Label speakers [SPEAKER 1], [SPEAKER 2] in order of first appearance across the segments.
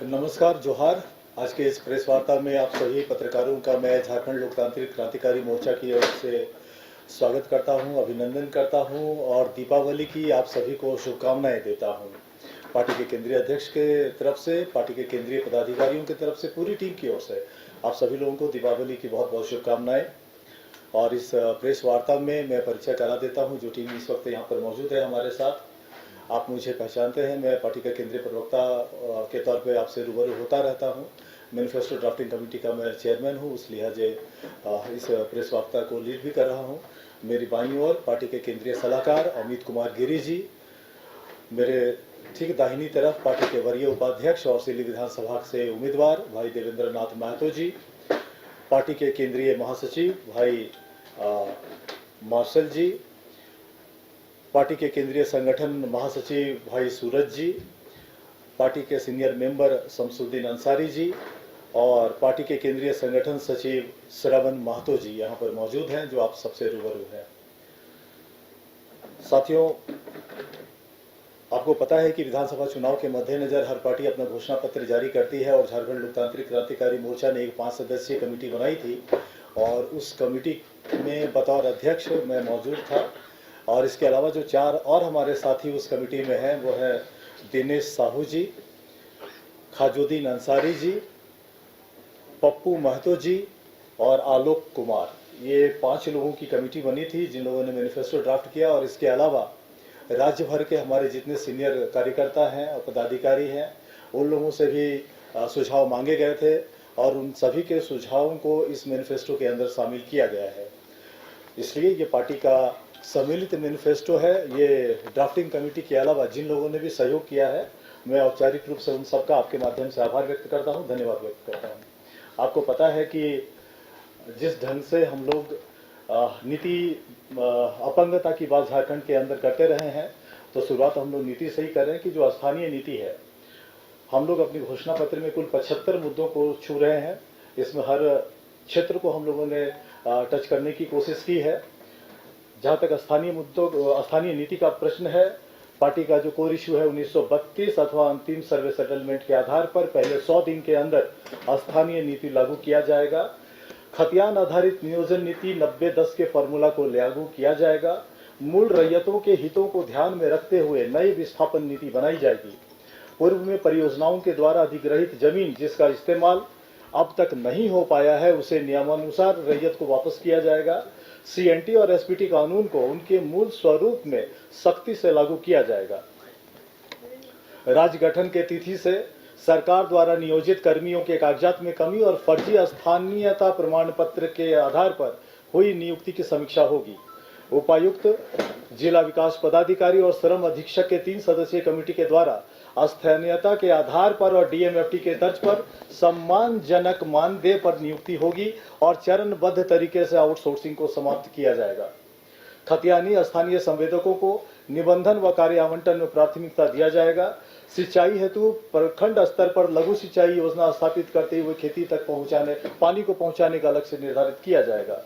[SPEAKER 1] नमस्कार, जोहार। आज के इस प्रेस वार्ता में आप सभी पत्रकारों का मैं झारखंड लोकतांत्रिक क्रांतिकारी मोर्चा की ओर से स्वागत करता हूं, अभिनंदन करता हूं और दीपावली की आप सभी को शुभकामनाएं देता हूं। पार्टी के केंद्रीय अध्यक्ष के तरफ से, पार्टी के केंद्रीय पदाधिकारियों की तरफ से, पूरी टीम की ओर से आप सभी लोगों को दीपावली की बहुत बहुत शुभकामनाएं। और इस प्रेस वार्ता में मैं परिचय करा देता हूँ जो टीम इस वक्त यहाँ पर मौजूद है हमारे साथ। आप मुझे पहचानते हैं, मैं पार्टी का केंद्रीय प्रवक्ता के तौर पे आपसे रूबरू होता रहता हूं। मैनिफेस्टो ड्राफ्टिंग कमेटी का मैं चेयरमैन हूं, इस लिहाजे इस प्रेस वार्ता को लीड भी कर रहा हूं। मेरी बाईं ओर पार्टी के केंद्रीय सलाहकार अमित कुमार गिरी जी, मेरे ठीक दाहिनी तरफ पार्टी के वरीय उपाध्यक्ष और सिल्ली विधानसभा से उम्मीदवार भाई देवेंद्र नाथ महतो जी, पार्टी के केंद्रीय महासचिव भाई मार्शल जी, पार्टी के केंद्रीय संगठन महासचिव भाई सूरज जी, पार्टी के सीनियर मेंबर शमसुद्दीन अंसारी जी और पार्टी के केंद्रीय संगठन सचिव श्रवण महतो जी यहाँ पर मौजूद हैं जो आप सबसे रूबरू हैं। साथियों, आपको पता है कि विधानसभा चुनाव के मद्देनजर हर पार्टी अपना घोषणा पत्र जारी करती है और झारखंड लोकतांत्रिक क्रांतिकारी मोर्चा ने एक 5 सदस्यीय कमेटी बनाई थी और उस कमेटी में बतौर अध्यक्ष मैं मौजूद था। और इसके अलावा जो 4 और हमारे साथी उस कमेटी में हैं वो है दिनेश साहू जी, खाजुद्दीन अंसारी जी, पप्पू महतो जी और आलोक कुमार। ये 5 लोगों की कमेटी बनी थी जिन लोगों ने मैनिफेस्टो ड्राफ्ट किया। और इसके अलावा राज्य भर के हमारे जितने सीनियर कार्यकर्ता हैं और पदाधिकारी हैं उन लोगों से भी सुझाव मांगे गए थे और उन सभी के सुझावों को इस मैनिफेस्टो के अंदर शामिल किया गया है। इसलिए ये पार्टी का सम्मिलित मैनिफेस्टो है। ये ड्राफ्टिंग कमेटी के अलावा जिन लोगों ने भी सहयोग किया है, मैं औपचारिक रूप से उन सबका आपके माध्यम से आभार व्यक्त करता हूं, धन्यवाद व्यक्त करता हूं। आपको पता है कि जिस ढंग से हम लोग नीति अपंगता की बात झारखंड के अंदर करते रहे हैं, तो शुरुआत हम लोग नीति से ही कर रहे हैं कि जो स्थानीय नीति है, हम लोग अपनी घोषणा पत्र में कुल 75 मुद्दों को छू रहे हैं। इसमें हर क्षेत्र को हम लोगों ने टच करने की कोशिश की है। जहां तक स्थानीय नीति का प्रश्न है, पार्टी का जो कोर इश्यू है 1932 अथवा अंतिम सर्वे सेटलमेंट के आधार पर पहले 100 दिन के अंदर स्थानीय नीति लागू किया जाएगा। खतियान आधारित नियोजन नीति 90-10 के फॉर्मूला को लागू किया जाएगा। मूल रैयतों के हितों को ध्यान में रखते हुए नई विस्थापन नीति बनाई जाएगी। पूर्व में परियोजनाओं के द्वारा अधिग्रहित जमीन जिसका इस्तेमाल अब तक नहीं हो पाया है उसे नियमानुसार रैयत को वापस किया जाएगा। सीएनटी और एसपीटी कानून को उनके मूल स्वरूप में सख्ती से लागू किया जाएगा। राज्य गठन के तिथि से सरकार द्वारा नियोजित कर्मियों के कागजात में कमी और फर्जी स्थानीयता प्रमाण पत्र के आधार पर हुई नियुक्ति की समीक्षा होगी। उपायुक्त, जिला विकास पदाधिकारी और श्रम अधीक्षक के 3 सदस्यीय कमेटी के द्वारा स्थानीयता के आधार पर और डीएमएफटी के तर्ज पर सम्मानजनक मानदेय पर नियुक्ति होगी और चरणबद्ध तरीके से आउटसोर्सिंग को समाप्त किया जाएगा। खतियानी स्थानीय संवेदकों को निबंधन व कार्य आवंटन में प्राथमिकता दिया जाएगा। सिंचाई हेतु प्रखंड स्तर पर लघु सिंचाई योजना स्थापित करते हुए खेती तक पानी को पहुंचाने का लक्ष्य निर्धारित किया जाएगा।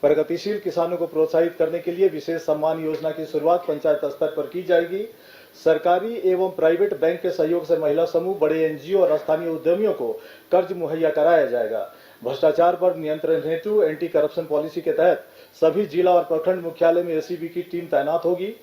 [SPEAKER 1] प्रगतिशील किसानों को प्रोत्साहित करने के लिए विशेष सम्मान योजना की शुरुआत पंचायत स्तर पर की जाएगी। सरकारी एवं प्राइवेट बैंक के सहयोग से महिला समूह, बड़े एनजीओ और स्थानीय उद्यमियों को कर्ज मुहैया कराया जाएगा। भ्रष्टाचार पर नियंत्रण हेतु एंटी करप्शन पॉलिसी के तहत सभी जिला और प्रखंड मुख्यालय में एसीबी की टीम तैनात होगी।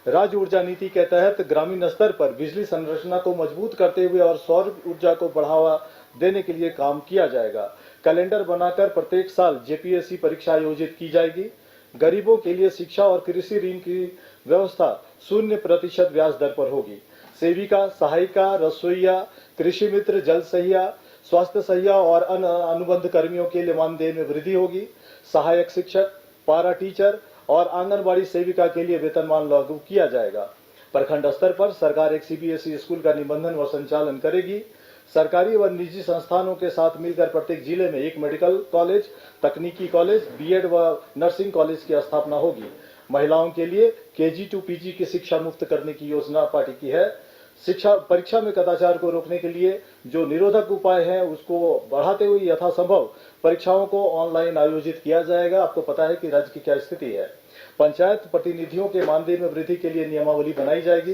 [SPEAKER 1] राज्य ऊर्जा नीति के तहत ग्रामीण स्तर पर बिजली संरचना को मजबूत करते हुए और सौर ऊर्जा को बढ़ावा देने के लिए काम किया जाएगा। कैलेंडर बनाकर प्रत्येक साल जेपीएससी परीक्षा आयोजित की जाएगी। गरीबों के लिए शिक्षा और कृषि ऋण की व्यवस्था 0% ब्याज दर पर होगी। सेविका, सहायिका, रसोईया, कृषि मित्र, जल सहिया, स्वास्थ्य सहिया और अन्य अनुबंध कर्मियों के लिए मानदेय में वृद्धि होगी। सहायक शिक्षक, पारा टीचर और आंगनबाड़ी सेविका के लिए वेतनमान लागू किया जाएगा। प्रखंड स्तर पर सरकार एक सीबीएसई स्कूल का निबंधन व संचालन करेगी। सरकारी व निजी संस्थानों के साथ मिलकर प्रत्येक जिले में एक मेडिकल कॉलेज, तकनीकी कॉलेज, बीएड व नर्सिंग कॉलेज की स्थापना होगी। महिलाओं के लिए केजी टू पीजी की शिक्षा मुफ्त करने की योजना पार्टी की है। परीक्षा में कदाचार को रोकने के लिए जो निरोधक उपाय हैं उसको बढ़ाते हुए यथासंभव परीक्षाओं को ऑनलाइन आयोजित किया जाएगा। आपको पता है कि राज्य की क्या स्थिति है। पंचायत प्रतिनिधियों के मानदेय में वृद्धि के लिए नियमावली बनाई जाएगी।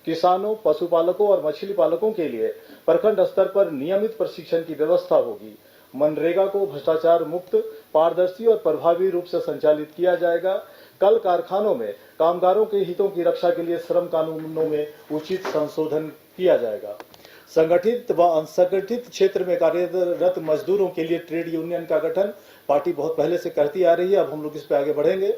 [SPEAKER 1] किसानों, पशुपालकों और मछली पालकों के लिए प्रखंड स्तर पर नियमित प्रशिक्षण की व्यवस्था होगी। मनरेगा को भ्रष्टाचार मुक्त, पारदर्शी और प्रभावी रूप से संचालित किया जाएगा। कल कारखानों में कामगारों के हितों की रक्षा के लिए श्रम कानूनों में उचित संशोधन किया जाएगा। संगठित व असंगठित क्षेत्र में कार्यरत मजदूरों के लिए ट्रेड यूनियन का गठन पार्टी बहुत पहले से करती आ रही है। अब हम लोग इस पे आगे बढ़ेंगे।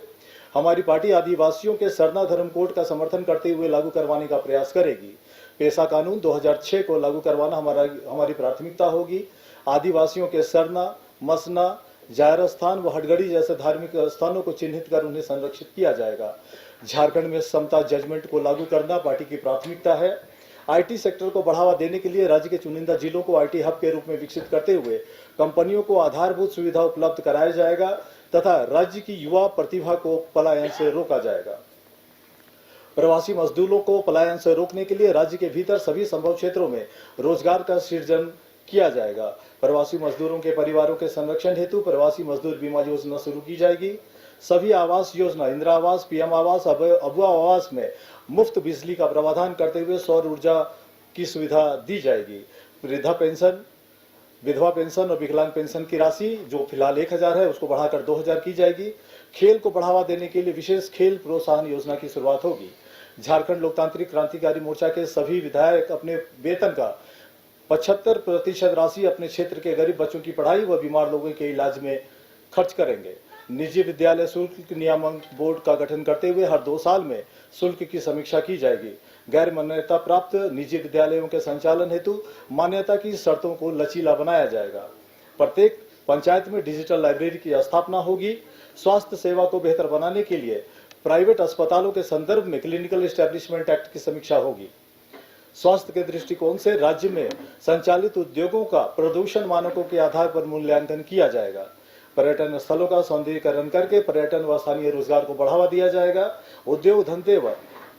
[SPEAKER 1] हमारी पार्टी आदिवासियों के सरना धर्म कोड का समर्थन करते हुए लागू करवाने का प्रयास करेगी। पेशा कानून 2006 को लागू करवाना हमारी प्राथमिकता होगी। आदिवासियों के सरना, मसना, जायर स्थान व हटगड़ी जैसे धार्मिक स्थानों को चिन्हित कर उन्हें संरक्षित किया जाएगा। झारखंड में समता जजमेंट को लागू करना पार्टी की प्राथमिकता है। आईटी सेक्टर को बढ़ावा देने के लिए राज्य के चुनिंदा जिलों को आईटी हब के रूप में विकसित करते हुए कंपनियों को आधारभूत सुविधा उपलब्ध कराया जाएगा तथा राज्य की युवा प्रतिभा को पलायन से रोका जाएगा। प्रवासी मजदूरों को पलायन से रोकने के लिए राज्य के भीतर सभी संभव क्षेत्रों में रोजगार का सृजन किया जाएगा। प्रवासी मजदूरों के परिवारों के संरक्षण हेतु प्रवासी मजदूर बीमा योजना शुरू की जाएगी। सभी आवास योजना, इंदिरा आवास, पीएम आवास, अबुआ आवास में मुफ्त बिजली का प्रावधान करते हुए सौर ऊर्जा की सुविधा दी जाएगी। वृद्धा पेंशन, विधवा पेंशन और विकलांग पेंशन की राशि जो फिलहाल 1000 है उसको बढ़ाकर 2000 की जाएगी। खेल को बढ़ावा देने के लिए विशेष खेल प्रोत्साहन योजना की शुरुआत होगी। झारखंड लोकतांत्रिक क्रांतिकारी मोर्चा के सभी विधायक अपने वेतन का 75% राशि अपने क्षेत्र के गरीब बच्चों की पढ़ाई व बीमार लोगों के इलाज में खर्च करेंगे। निजी विद्यालय शुल्क नियामक बोर्ड का गठन करते हुए हर 2 साल में शुल्क की समीक्षा की जाएगी। गैर मान्यता प्राप्त निजी विद्यालयों के संचालन हेतु मान्यता की शर्तों को लचीला बनाया जाएगा। प्रत्येक पंचायत में डिजिटल लाइब्रेरी की स्थापना होगी। स्वास्थ्य सेवा को बेहतर बनाने के लिए प्राइवेट अस्पतालों के संदर्भ में क्लिनिकल एस्टेब्लिशमेंट एक्ट की समीक्षा होगी। स्वास्थ्य के दृष्टिकोण से राज्य में संचालित उद्योगों का प्रदूषण मानकों के आधार पर मूल्यांकन किया जाएगा। पर्यटन स्थलों का सौंदर्यीकरण करके पर्यटन व स्थानीय रोजगार को बढ़ावा दिया जाएगा। उद्योग धंधे व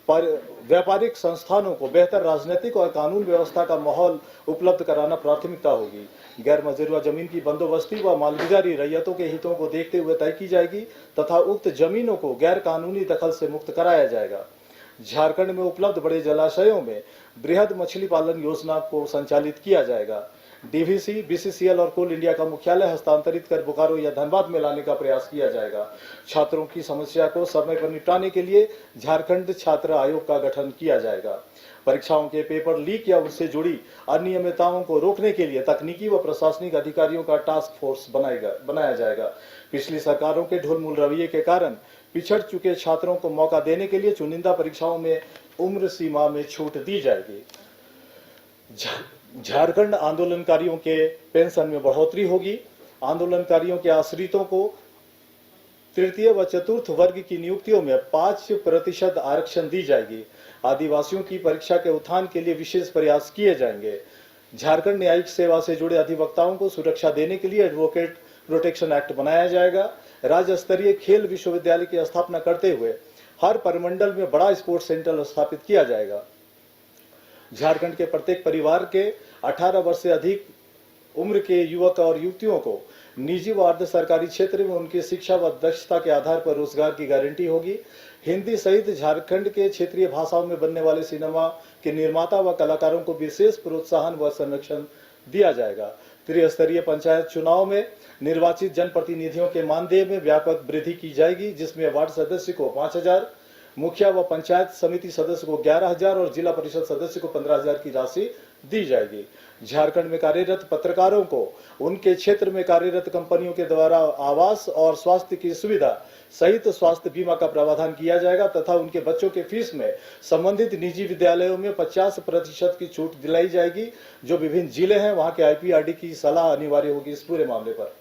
[SPEAKER 1] व्यापारिक संस्थानों को बेहतर राजनीतिक और कानून व्यवस्था का माहौल उपलब्ध कराना प्राथमिकता होगी। गैर मंजूर जमीन की बंदोबस्ती व मालगुजारी रैयतों के हितों को देखते हुए तय की जाएगी तथा उक्त जमीनों को गैर कानूनी दखल से मुक्त कराया जाएगा। झारखंड में उपलब्ध बड़े जलाशयों में बृहद मछली पालन योजना को संचालित किया जाएगा। डीवीसी, बीसीसीएल और कोल इंडिया का मुख्यालय हस्तांतरित कर बोकारो या धनबाद में लाने का प्रयास किया जाएगा। छात्रों की समस्या को समय पर निपटाने के लिए झारखंड छात्र आयोग का गठन किया जाएगा। परीक्षाओं के पेपर लीक या उससे जुड़ी अनियमितताओं को रोकने के लिए तकनीकी व प्रशासनिक अधिकारियों का टास्क फोर्स बनाया जाएगा। पिछली सरकारों के ढुलमुल रवैये के कारण पिछड़ चुके छात्रों को मौका देने के लिए चुनिंदा परीक्षाओं में उम्र सीमा में छूट दी जाएगी। झारखंड आंदोलनकारियों के पेंशन में बढ़ोतरी होगी। आंदोलनकारियों के आश्रितों को तृतीय व चतुर्थ वर्ग की नियुक्तियों में 5% आरक्षण दी जाएगी। आदिवासियों की परीक्षा के उत्थान के लिए विशेष प्रयास किए जाएंगे। झारखंड न्यायिक सेवा से जुड़े अधिवक्ताओं को सुरक्षा देने के लिए एडवोकेट प्रोटेक्शन एक्ट बनाया जाएगा। राज्य स्तरीय खेल विश्वविद्यालय की स्थापना करते हुए हर परिमंडल में बड़ा स्पोर्ट्स सेंटर स्थापित किया जाएगा। झारखंड के प्रत्येक परिवार के 18 वर्ष से अधिक उम्र के युवक और युवतियों को निजी व अर्ध सरकारी क्षेत्र में उनकी शिक्षा व दक्षता के आधार पर रोजगार की गारंटी होगी। हिंदी सहित झारखंड के क्षेत्रीय भाषाओं में बनने वाले सिनेमा के निर्माता व कलाकारों को विशेष प्रोत्साहन व संरक्षण दिया जाएगा। त्रिस्तरीय पंचायत चुनाव में निर्वाचित जनप्रतिनिधियों के मानदेय में व्यापक वृद्धि की जाएगी, जिसमें वार्ड सदस्य को 5000, मुखिया व पंचायत समिति सदस्य को 11000 और जिला परिषद सदस्य को 15000 की राशि दी जाएगी। झारखंड में कार्यरत पत्रकारों को उनके क्षेत्र में कार्यरत कंपनियों के द्वारा आवास और स्वास्थ्य की सुविधा सहित स्वास्थ्य बीमा का प्रावधान किया जाएगा तथा उनके बच्चों के फीस में संबंधित निजी विद्यालयों में 50% की छूट दिलाई जाएगी। जो विभिन्न जिले हैं वहां के आईपीआरडी की सलाह अनिवार्य होगी इस पूरे मामले पर।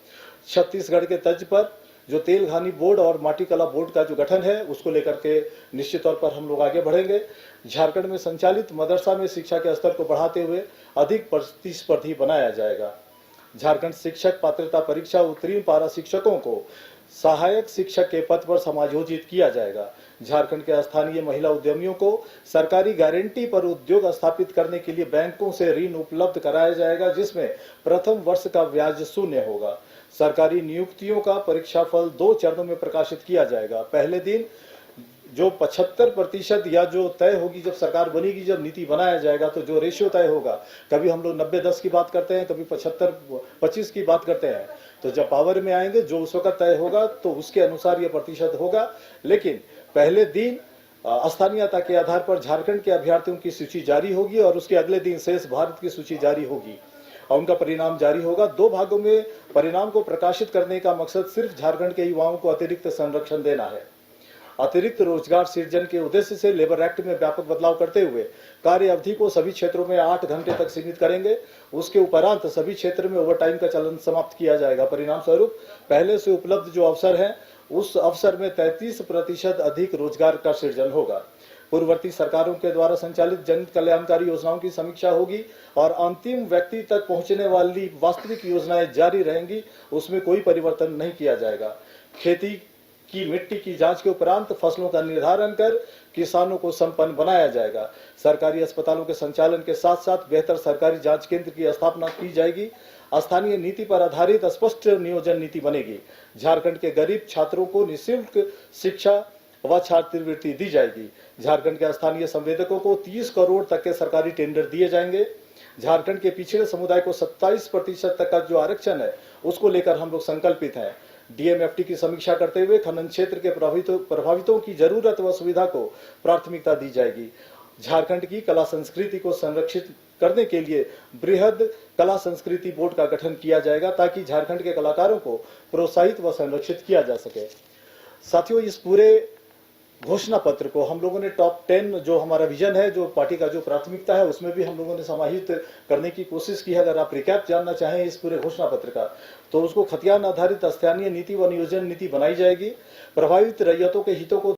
[SPEAKER 1] छत्तीसगढ़ के तर्ज पर जो तेल घानी बोर्ड और माटी कला बोर्ड का जो गठन है उसको लेकर के निश्चित तौर पर हम लोग आगे बढ़ेंगे। झारखंड में संचालित मदरसा में शिक्षा के स्तर को बढ़ाते हुए अधिक प्रतिस्पर्धी बनाया जाएगा। झारखंड शिक्षक पात्रता परीक्षा उत्तीर्ण पारा शिक्षकों को सहायक शिक्षक के पद पर समायोजित किया जाएगा। झारखंड के स्थानीय महिला उद्यमियों को सरकारी गारंटी पर उद्योग स्थापित करने के लिए बैंकों से ऋण उपलब्ध कराया जाएगा, जिसमें प्रथम वर्ष का ब्याज शून्य होगा। सरकारी नियुक्तियों का परीक्षाफल 2 चरणों में प्रकाशित किया जाएगा। पहले दिन जो 75% या जो तय होगी, जब सरकार बनेगी, जब नीति बनाया जाएगा, तो जो रेशियो तय होगा, कभी हम लोग 90-10 की बात करते हैं, कभी 75-25 की बात करते हैं, तो जब पावर में आएंगे जो उस वक्त तय होगा तो उसके अनुसार ये प्रतिशत होगा। लेकिन पहले दिन स्थानीयता के आधार पर झारखंड के अभ्यर्थियों की सूची जारी होगी और उसके अगले दिन शेष भारत की सूची जारी होगी और उनका परिणाम जारी होगा। 2 भागों में परिणाम को प्रकाशित करने का मकसद सिर्फ झारखंड के युवाओं को अतिरिक्त संरक्षण देना है। अतिरिक्त रोजगार सृजन के उद्देश्य से लेबर एक्ट में व्यापक बदलाव करते हुए कार्य अवधि को सभी क्षेत्रों में 8 घंटे तक सीमित करेंगे। उसके उपरांत सभी क्षेत्र में ओवरटाइम का चलन समाप्त किया जाएगा। परिणाम स्वरूप पहले से उपलब्ध जो अवसर है उस अवसर में 33% अधिक रोजगार का सृजन होगा। पूर्ववर्ती सरकारों के द्वारा संचालित जन कल्याणकारी योजनाओं की समीक्षा होगी और अंतिम व्यक्ति तक पहुंचने वाली वास्तविक योजनाएं जारी रहेंगी, उसमें कोई परिवर्तन नहीं किया जाएगा। खेती की मिट्टी की जांच के उपरांत फसलों का निर्धारण कर किसानों को संपन्न बनाया जाएगा। सरकारी अस्पतालों के संचालन के साथ साथ बेहतर सरकारी जांच केंद्र की स्थापना की जाएगी। स्थानीय नीति पर आधारित स्पष्ट नियोजन नीति बनेगी। झारखंड के गरीब छात्रों को निःशुल्क शिक्षा व छात्रवृत्ति दी जाएगी। झारखंड के स्थानीय संवेदकों को 30 करोड़ तक के सरकारी टेंडर दिए जाएंगे। झारखंड के पिछड़े समुदाय को 27% तक का जो आरक्षण है उसको लेकर हम लोग संकल्पित हैं। डीएमएफटी की समीक्षा करते हुए खनन क्षेत्र के प्रभावितों की जरूरत व सुविधा को प्राथमिकता दी जाएगी। झारखंड की कला संस्कृति को संरक्षित करने के लिए बृहद कला संस्कृति बोर्ड का गठन किया जाएगा ताकि झारखंड के कलाकारों को प्रोत्साहित व संरक्षित किया जा सके। साथियों, इस पूरे घोषणा पत्र को हम लोगों ने टॉप 10 जो हमारा विजन है, जो पार्टी का जो प्राथमिकता है, उसमें भी हम लोगों ने समाहित करने की कोशिश की है। अगर आप रिकैप जानना चाहें इस पूरे घोषणा पत्र का, तो उसको खतियान आधारित स्थानीय नीति व नियोजन नीति बनाई जाएगी। प्रभावित रैयतों के हितों को